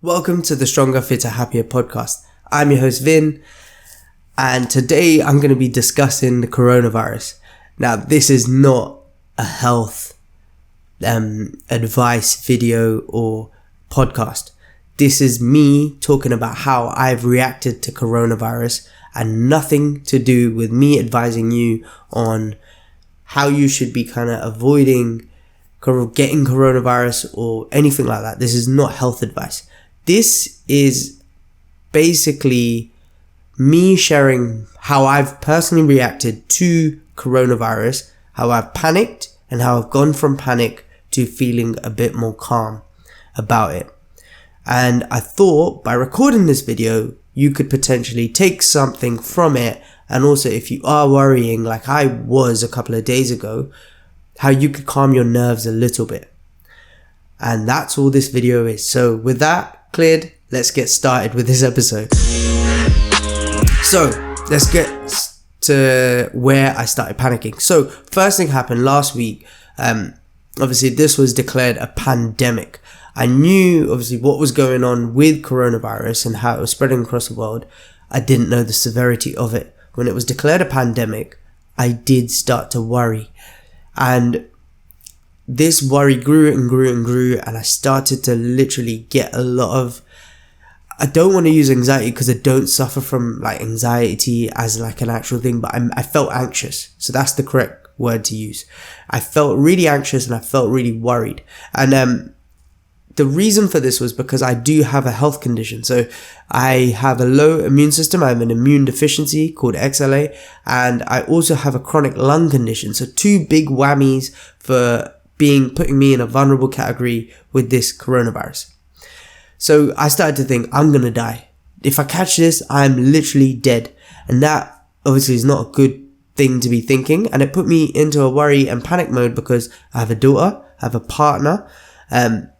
Welcome to the Stronger, Fitter, Happier podcast. I'm your host Vin, and today I'm going to be discussing the coronavirus. Now, this is not a health advice video or podcast. This is me talking about how I've reacted to coronavirus and nothing to do with me advising you on how you should be kind of avoiding getting coronavirus or anything like that. This is not health advice. This is basically me sharing how I've personally reacted to coronavirus, how I've panicked and how I've gone from panic to feeling a bit more calm about it. And I thought by recording this video, you could potentially take something from it. And also if you are worrying like I was a couple of days ago, how you could calm your nerves a little bit. And that's all this video is. So with that cleared, let's get started with this episode. So let's get to where I started panicking. So first thing happened last week. Obviously this was declared a pandemic. I knew obviously what was going on with coronavirus and how it was spreading across the world. I didn't know the severity of it. When it was declared a pandemic, I did start to worry. And this worry grew and grew and grew, and I started to literally get a lot of, I don't want to use anxiety because I don't suffer from like anxiety as like an actual thing, but I felt anxious. So that's the correct word to use. I felt really anxious and I felt really worried. And the reason for this was because I do have a health condition. So I have a low immune system. I have an immune deficiency called XLA, and I also have a chronic lung condition. So two big whammies for putting me in a vulnerable category with this coronavirus. So I started to think, I'm going to die. If I catch this, I'm literally dead. And that obviously is not a good thing to be thinking. And it put me into a worry and panic mode because I have a daughter, I have a partner, and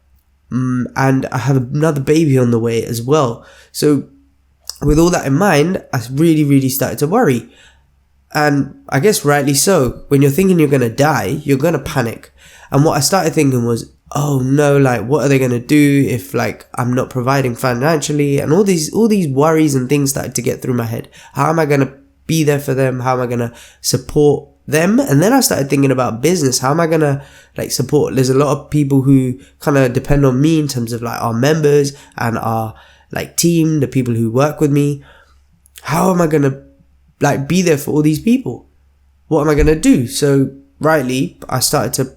I have another baby on the way as well. So with all that in mind, I really started to worry. And I guess rightly so. When you're thinking you're going to die, you're going to panic. And what I started thinking was, oh no, like what are they going to do if like I'm not providing financially? And all these worries and things started to get through my head. How am I going to be there for them? How am I going to support them? And then I started thinking about business. How am I going to like support? There's a lot of people who kind of depend on me in terms of like our members and our like team, the people who work with me. How am I going to like be there for all these people? What am I going to do? So rightly, I started to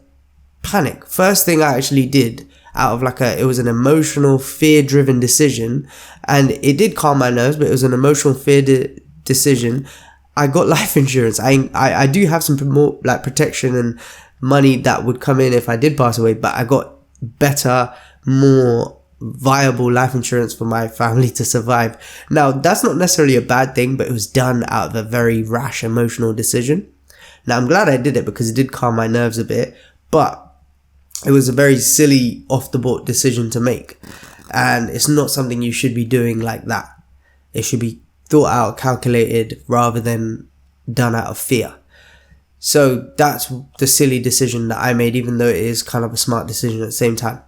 panic. First thing I actually did out of like it was an emotional fear-driven decision, and it did calm my nerves, but it was an emotional fear decision. I got life insurance. I do have some more like protection and money that would come in if I did pass away, but I got better, more viable life insurance for my family to survive. Now, that's not necessarily a bad thing, but it was done out of a very rash emotional decision. Now, I'm glad I did it because it did calm my nerves a bit, but it was a very silly off the board decision to make. And it's not something you should be doing like that. It should be thought out, calculated, rather than done out of fear. So that's the silly decision that I made, even though it is kind of a smart decision at the same time.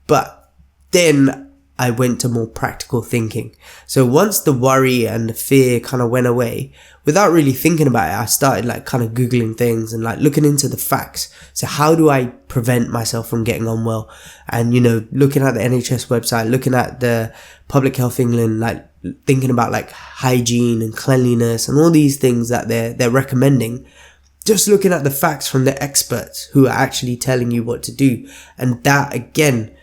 But then I went to more practical thinking. So once the worry and the fear kind of went away, without really thinking about it, I started like kind of Googling things and like looking into the facts. So how do I prevent myself from getting unwell? And, you know, looking at the NHS website, looking at the Public Health England, like thinking about like hygiene and cleanliness and all these things that they're recommending. Just looking at the facts from the experts who are actually telling you what to do. And that again,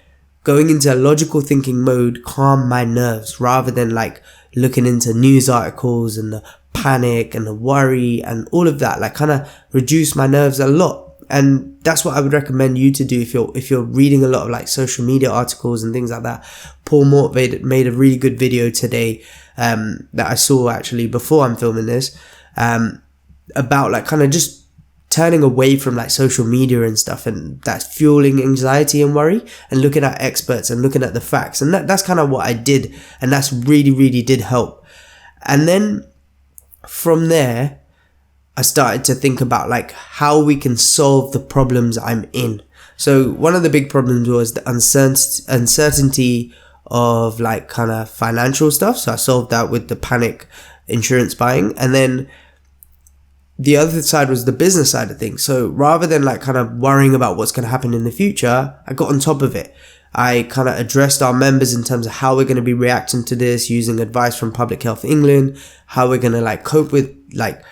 going into a logical thinking mode calmed my nerves rather than like looking into news articles and the panic and the worry and all of that, like kind of reduced my nerves a lot. And that's what I would recommend you to do if you're reading a lot of like social media articles and things like that. Paul Mort made a really good video today that I saw actually before I'm filming this about like kind of just turning away from like social media and stuff, and that's fueling anxiety and worry, and looking at experts and looking at the facts. And that's kind of what I did, and that's really did help. And then from there, I started to think about like how we can solve the problems I'm in. So one of the big problems was the uncertainty of like kind of financial stuff. So I solved that with the panic insurance buying. And then the other side was the business side of things. So rather than like kind of worrying about what's going to happen in the future, I got on top of it. I kind of addressed our members in terms of how we're going to be reacting to this, using advice from Public Health England, how we're going to like cope with like,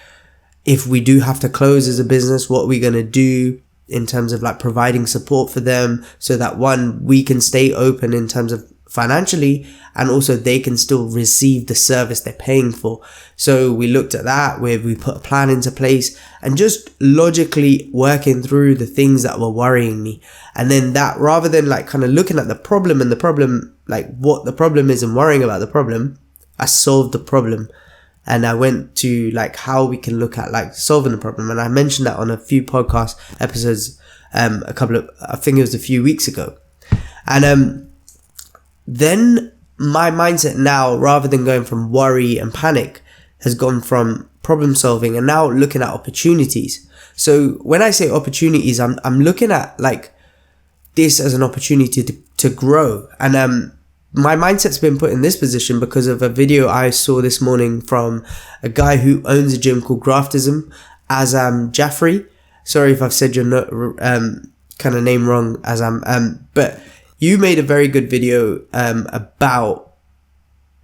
if we do have to close as a business, what are we going to do in terms of like providing support for them so that one, we can stay open in terms of financially, and also they can still receive the service they're paying for. So we looked at that, where we put a plan into place and just logically working through the things that were worrying me. And then that, rather than like kind of looking at the problem and the problem, like what the problem is and worrying about the problem, I solved the problem. And I went to like how we can look at like solving the problem. And I mentioned that on a few podcast episodes, I think it was a few weeks ago. And, then my mindset now, rather than going from worry and panic, has gone from problem solving and now looking at opportunities. So when I say opportunities, I'm looking at like this as an opportunity to grow. And my mindset's been put in this position because of a video I saw this morning from a guy who owns a gym called Graftism, Azam Jaffrey. Sorry if I've said your kind of name wrong, Azam. But you made a very good video about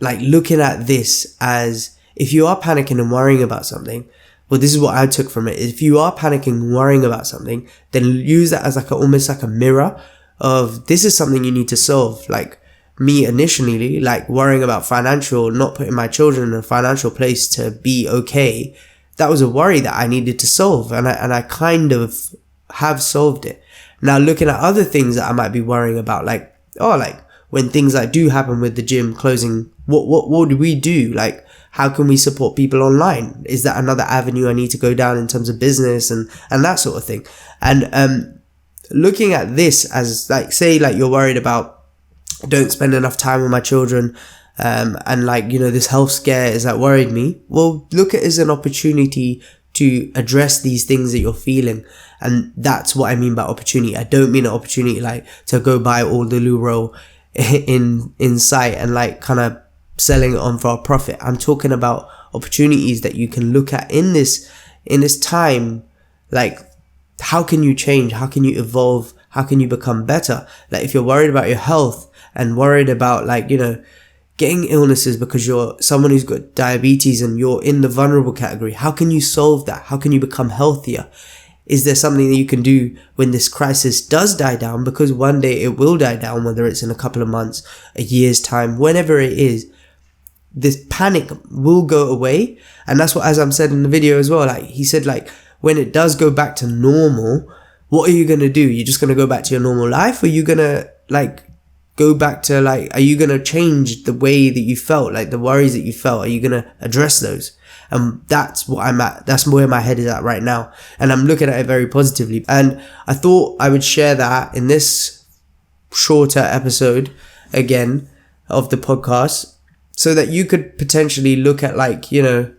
like looking at this as, if you are panicking and worrying about something, well, this is what I took from it. If you are panicking and worrying about something, then use that as like almost like a mirror of, this is something you need to solve. Like me initially, like worrying about financial, not putting my children in a financial place to be okay. That was a worry that I needed to solve. And I kind of have solved it. Now looking at other things that I might be worrying about, like, like when things like do happen with the gym closing, what do we do? Like, how can we support people online? Is that another avenue I need to go down in terms of business and that sort of thing? And, looking at this as like, say like you're worried about, don't spend enough time with my children, and like, you know, this health scare is like worried me. Well, look at it as an opportunity to address these things that you're feeling. And that's what I mean by opportunity. I don't mean an opportunity like to go buy all the loo roll in sight and like kind of selling it on for a profit. I'm talking about opportunities that you can look at in this time. Like, how can you change? How can you evolve? How can you become better? Like, if you're worried about your health and worried about like, you know, getting illnesses because you're someone who's got diabetes and you're in the vulnerable category, how can you solve that? How can you become healthier? Is there something that you can do when this crisis does die down? Because one day it will die down, whether it's in a couple of months, a year's time, whenever it is, this panic will go away. And that's what Azam said in the video as well. Like he said, like when it does go back to normal, what are you going to do? You're just going to go back to your normal life? Or are you going to like go back to like, are you going to change the way that you felt, like the worries that you felt? Are you going to address those? And that's what I'm at. That's where my head is at right now. And I'm looking at it very positively. And I thought I would share that in this shorter episode again of the podcast so that you could potentially look at like, you know,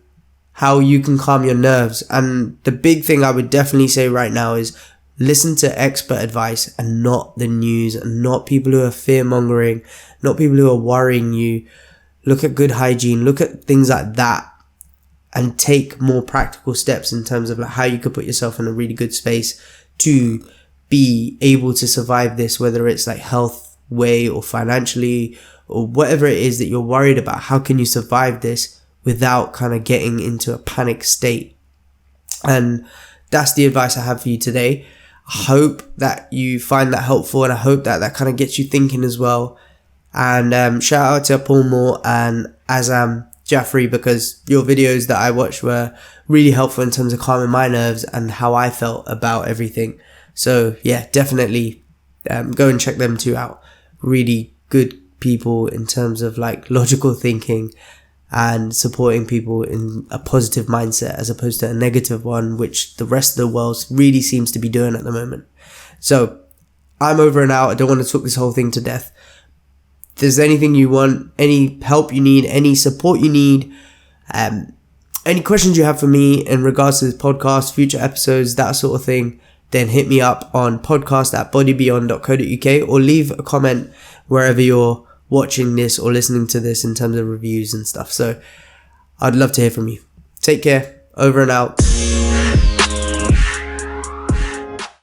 how you can calm your nerves. And the big thing I would definitely say right now is listen to expert advice and not the news, and not people who are fear mongering, not people who are worrying you. Look at good hygiene, look at things like that, and take more practical steps in terms of like how you could put yourself in a really good space to be able to survive this, whether it's like health way or financially or whatever it is that you're worried about. How can you survive this without kind of getting into a panic state? And that's the advice I have for you today. I hope that you find that helpful, and I hope that that kind of gets you thinking as well. And shout out to Paul Moore and Azam Jaffrey, because your videos that I watched were really helpful in terms of calming my nerves and how I felt about everything. So yeah, definitely go and check them two out. Really good people in terms of like logical thinking and supporting people in a positive mindset as opposed to a negative one, which the rest of the world really seems to be doing at the moment. So I'm over and out. I don't want to talk this whole thing to death. If there's anything you want, any help you need, any support you need, any questions you have for me in regards to this podcast, future episodes, that sort of thing, then hit me up on podcast@bodybeyond.co.uk or leave a comment wherever you're watching this or listening to this in terms of reviews and stuff. So I'd love to hear from you. Take care. Over and out.